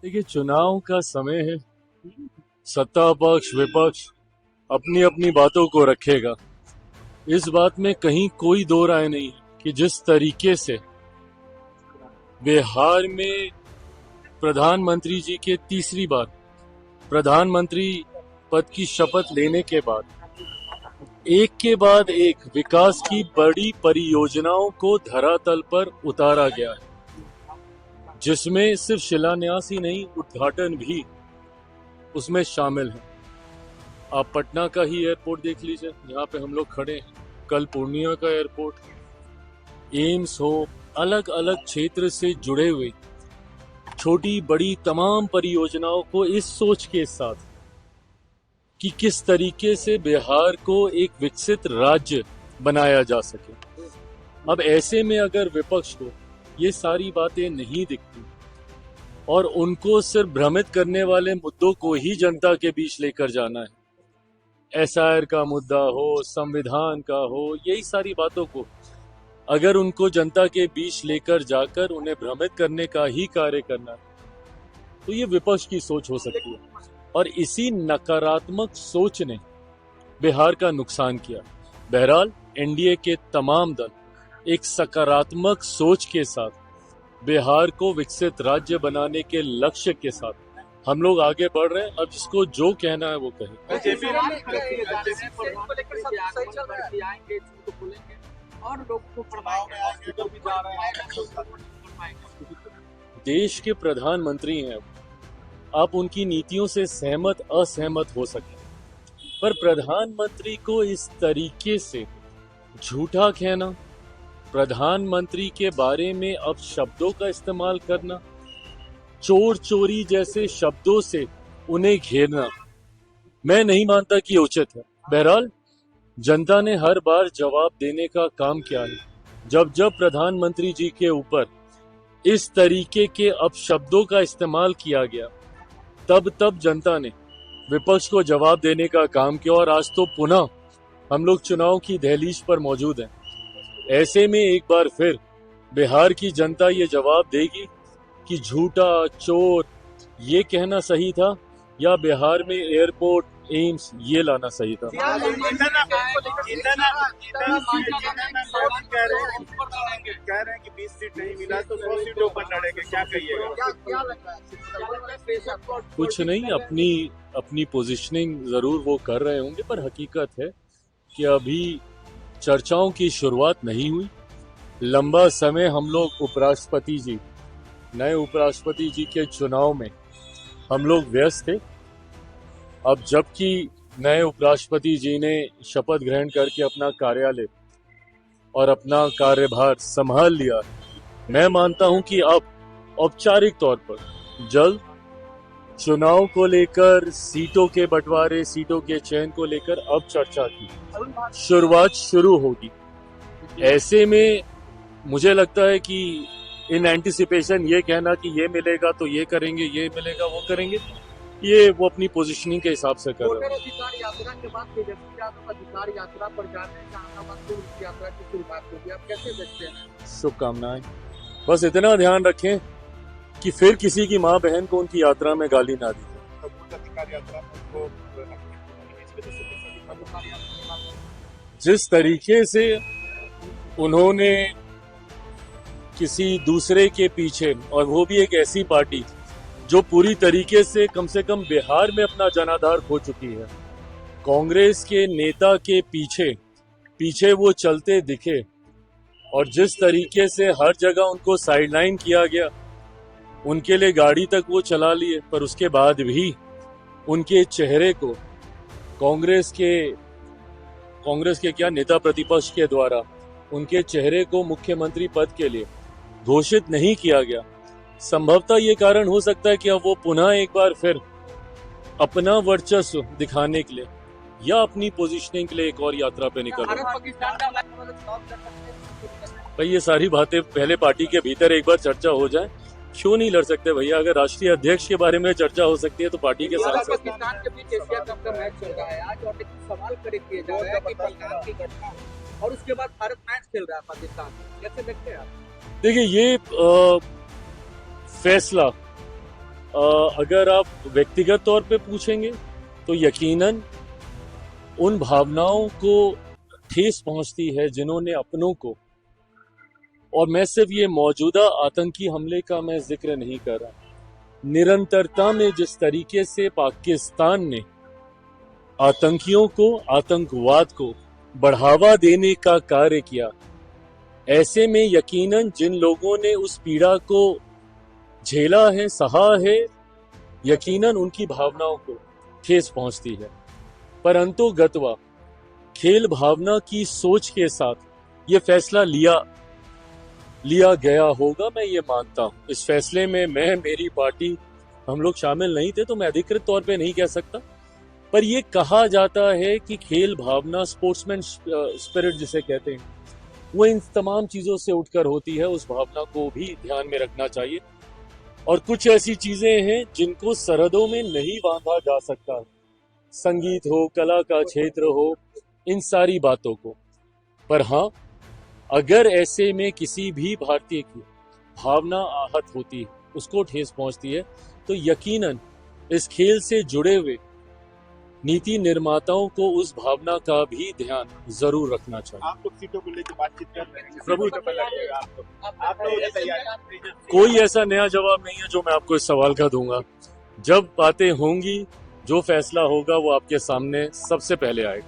देखिए, चुनाव का समय है। सत्ता पक्ष विपक्ष अपनी अपनी बातों को रखेगा। इस बात में कहीं कोई दो राय नहीं है कि जिस तरीके से बिहार में प्रधानमंत्री जी के तीसरी बार प्रधानमंत्री पद की शपथ लेने के बाद एक के बाद एक विकास की बड़ी परियोजनाओं को धरातल पर उतारा गया है, जिसमें सिर्फ शिलान्यास ही नहीं, उद्घाटन भी उसमें शामिल है। आप पटना का ही एयरपोर्ट देख लीजिए, जहाँ पे हम लोग खड़े हैं। कल पूर्णिया का एयरपोर्ट, एम्स हो, अलग अलग क्षेत्र से जुड़े हुए छोटी बड़ी तमाम परियोजनाओं को इस सोच के साथ कि किस तरीके से बिहार को एक विकसित राज्य बनाया जा सके। अब ऐसे में अगर विपक्ष को ये सारी बातें नहीं दिखती और उनको सिर्फ भ्रमित करने वाले मुद्दों को ही जनता के बीच लेकर जाना है, एसआईआर का मुद्दा हो, संविधान का हो, यही सारी बातों को अगर उनको जनता के बीच लेकर जाकर उन्हें भ्रमित करने का ही कार्य करना है, तो ये विपक्ष की सोच हो सकती है। और इसी नकारात्मक सोच ने बिहार का नुकसान किया। बहरहाल एनडीए के तमाम दल एक सकारात्मक सोच के साथ बिहार को विकसित राज्य बनाने के लक्ष्य के साथ हम लोग आगे बढ़ रहे हैं। अब जिसको जो कहना है वो कहे। देश के प्रधानमंत्री हैं, आप उनकी नीतियों से सहमत असहमत हो सकते हैं, पर प्रधानमंत्री को इस तरीके से झूठा कहना, प्रधानमंत्री के बारे में अब शब्दों का इस्तेमाल करना, चोर चोरी जैसे शब्दों से उन्हें घेरना, मैं नहीं मानता कि उचित है। बहरहाल जनता ने हर बार जवाब देने का काम किया है। जब जब प्रधानमंत्री जी के ऊपर इस तरीके के अपशब्दों का इस्तेमाल किया गया, तब तब जनता ने विपक्ष को जवाब देने का काम किया। और आज तो पुनः हम लोग चुनाव की दहलीज पर मौजूद हैं। ऐसे में एक बार फिर बिहार की जनता ये जवाब देगी कि झूठा, चोर ये कहना सही था या बिहार में एयरपोर्ट, एम्स ये लाना सही था। कह रहे हैं कि 20 सीट नहीं मिला तो 100 सीटों पर लड़ेंगे, क्या कहिएगा? कुछ नहीं, अपनी पोजीशनिंग जरूर वो कर रहे होंगे, पर हकीकत है कि अभी चर्चाओं की शुरुआत नहीं हुई। लंबा समय हम लोग नए उपराष्ट्रपति जी के चुनाव में हम लोग व्यस्त थे। अब जबकि नए उपराष्ट्रपति जी ने शपथ ग्रहण करके अपना कार्यालय और अपना कार्यभार संभाल लिया, मैं मानता हूं कि अब औपचारिक तौर पर जल्द चुनाव को लेकर, सीटों के बंटवारे, सीटों के चयन को लेकर अब चर्चा की शुरुआत शुरू होगी। ऐसे में मुझे लगता है कि इन एंटिसिपेशन ये कहना कि ये मिलेगा तो ये करेंगे, ये मिलेगा वो करेंगे, ये वो अपनी पोजीशनिंग के हिसाब से कर रहे हैं। अधिकार यात्रा के बाद तेजस्वी यादव अधिकार यात्रा पर जा रहे हैं, जहानाबाद से उनकी यात्रा की शुरुआत होगी, आप कैसे देखते हैं? शुभकामनाएं। बस इतना ध्यान रखें कि फिर किसी की माँ बहन को उनकी यात्रा में गाली ना दी। जिस तरीके से उन्होंने किसी दूसरे के पीछे, और वो भी एक ऐसी पार्टी जो पूरी तरीके से कम बिहार में अपना जनाधार खो चुकी है, कांग्रेस के नेता के पीछे वो चलते दिखे, और जिस तरीके से हर जगह उनको साइडलाइन किया गया, उनके लिए गाड़ी तक वो चला लिए, पर उसके बाद भी उनके चेहरे को कांग्रेस के क्या नेता प्रतिपक्ष के द्वारा उनके चेहरे को मुख्यमंत्री पद के लिए घोषित नहीं किया गया। संभवतः ये कारण हो सकता है कि अब वो पुनः एक बार फिर अपना वर्चस्व दिखाने के लिए या अपनी पोजीशनिंग के लिए एक और यात्रा पे निकल रहे हैं। भाई ये सारी बातें पहले पार्टी के भीतर एक बार चर्चा हो जाए, क्यों नहीं लड़ सकते भैया? अगर राष्ट्रीय अध्यक्ष के बारे में चर्चा हो सकती है तो पार्टी के साथ पाकिस्तान के बीच एशिया कप का मैच चल रहा है आज, और सवाल खड़े किए जा रहे हैं कि पहलगाम की घटना और उसके बाद भारत मैच खेल रहा है पाकिस्तान, कैसे देखते हैं आप? देखिए, ये फैसला अगर आप व्यक्तिगत तौर पे पूछेंगे तो यकीनन उन भावनाओं को ठेस पहुंचती है जिन्होंने अपनों को, और मैं सिर्फ ये मौजूदा आतंकी हमले का मैं जिक्र नहीं कर रहा, निरंतरता में जिस तरीके से पाकिस्तान ने आतंकियों को, आतंकवाद को बढ़ावा देने का कार्य किया, ऐसे में यकीनन जिन लोगों ने उस पीड़ा को झेला है, सहा है, यकीनन उनकी भावनाओं को ठेस पहुंचती है। परंतु गतवा खेल भावना की सोच के साथ ये फैसला लिया गया होगा, मैं ये मानता हूं। इस फैसले में मैं, मेरी पार्टी, हम लोग शामिल नहीं थे, तो मैं अधिकृत तौर पे नहीं कह सकता, पर ये कहा जाता है कि खेल भावना, स्पोर्ट्समैन स्पिरिट जिसे कहते हैं, वो इन तमाम चीजों से उठकर होती है। उस भावना को भी ध्यान में रखना चाहिए। और कुछ ऐसी चीजें हैं जिनको सरहदों में नहीं बांधा जा सकता, संगीत हो, कला का क्षेत्र हो, इन सारी बातों को। पर हाँ, अगर ऐसे में किसी भी भारतीय की भावना आहत होती है, उसको ठेस पहुंचती है, तो यकीनन इस खेल से जुड़े हुए नीति निर्माताओं को उस भावना का भी ध्यान जरूर रखना चाहिए। आप लोग सीटों को लेकर बातचीत कर रहे हैं, प्रभु, सीटों पर लड़ेगा आप लोग ये तैयारी? कोई ऐसा नया जवाब नहीं है जो मैं आपको इस सवाल का दूंगा। जब बातें होंगी, जो फैसला होगा वो आपके सामने सबसे पहले आएगा।